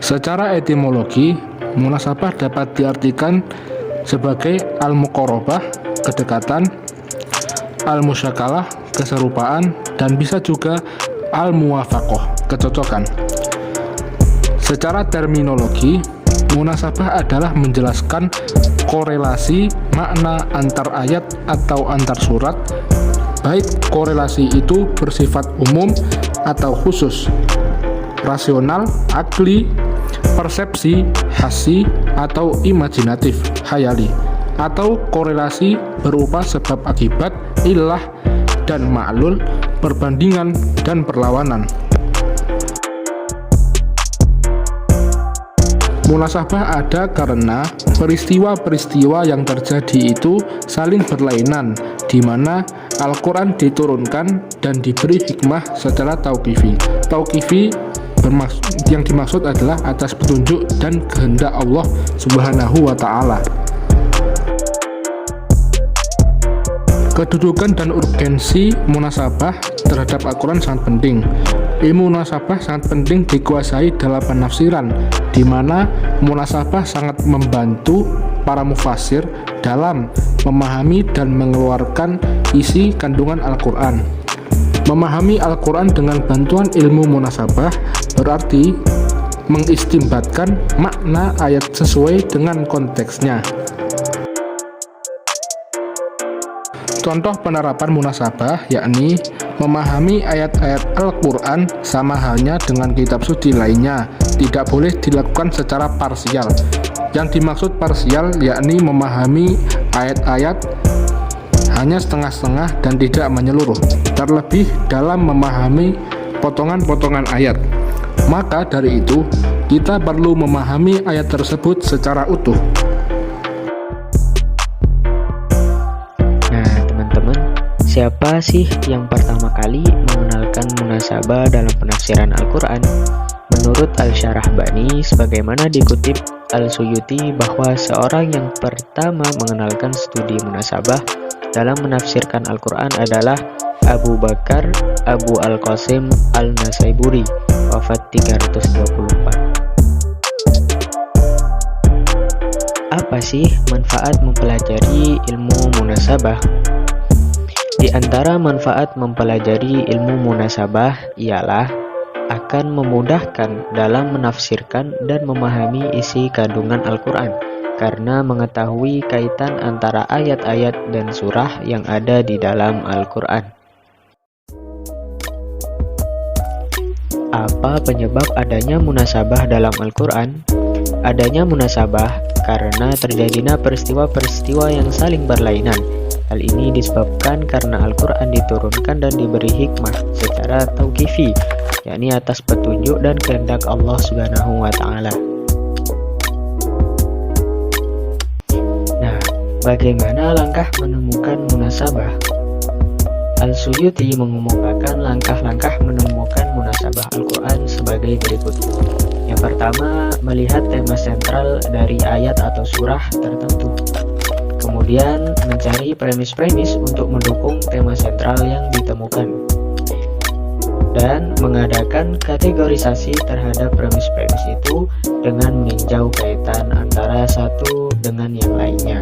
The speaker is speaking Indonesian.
Secara etimologi, munasabah dapat diartikan sebagai al-muqarabah, kedekatan, al-musyakalah, keserupaan, dan bisa juga al-muwafaqah, kecocokan. Secara terminologi, munasabah adalah menjelaskan korelasi makna antar ayat atau antar surat, baik korelasi itu bersifat umum atau khusus, rasional, akli, persepsi, hassi, atau imajinatif, khayali, atau korelasi berupa sebab akibat, illah, dan ma'lul, perbandingan, dan perlawanan. Munasabah ada karena peristiwa-peristiwa yang terjadi itu saling berlainan, di mana Al-Quran diturunkan dan diberi hikmah secara tauqifi. Tauqifi yang dimaksud adalah atas petunjuk dan kehendak Allah Subhanahu wa Ta'ala. Kedudukan dan urgensi munasabah terhadap Al-Quran sangat penting. Ilmu munasabah sangat penting dikuasai dalam penafsiran, di mana munasabah sangat membantu para mufasir dalam memahami dan mengeluarkan isi kandungan Al-Quran. Memahami Al-Quran dengan bantuan ilmu munasabah berarti mengistimbatkan makna ayat sesuai dengan konteksnya. Contoh penerapan munasabah yakni memahami ayat-ayat Al-Quran sama halnya dengan kitab suci lainnya, tidak boleh dilakukan secara parsial. Yang dimaksud parsial yakni memahami ayat-ayat hanya setengah-setengah dan tidak menyeluruh, terlebih dalam memahami potongan-potongan ayat. Maka dari itu, kita perlu memahami ayat tersebut secara utuh. Nah, teman-teman, siapa sih yang pertama kali mengenalkan munasabah dalam penafsiran Al-Quran? Menurut Al-Syarahbani, sebagaimana dikutip Al-Suyuti bahwa seorang yang pertama mengenalkan studi munasabah dalam menafsirkan Al-Quran adalah Abu Bakar Abu Al-Qasim Al-Nasaiburi, wafat 324. Apa sih manfaat mempelajari ilmu munasabah? Di antara manfaat mempelajari ilmu munasabah ialah akan memudahkan dalam menafsirkan dan memahami isi kandungan Al-Quran, karena mengetahui kaitan antara ayat-ayat dan surah yang ada di dalam Al-Quran. Apa penyebab adanya munasabah dalam Al-Quran? Adanya munasabah karena terjadinya peristiwa-peristiwa yang saling berlainan. Hal ini disebabkan karena Al-Quran diturunkan dan diberi hikmah secara tauqifi, yakni atas petunjuk dan kehendak Allah Subhanahu wa Ta'ala. Bagaimana langkah menemukan munasabah? Al-Suyuti mengemukakan langkah-langkah menemukan munasabah Al-Quran sebagai berikut. Yang pertama, melihat tema sentral dari ayat atau surah tertentu. Kemudian, mencari premis-premis untuk mendukung tema sentral yang ditemukan. Dan mengadakan kategorisasi terhadap premis-premis itu dengan meninjau kaitan antara satu dengan yang lainnya.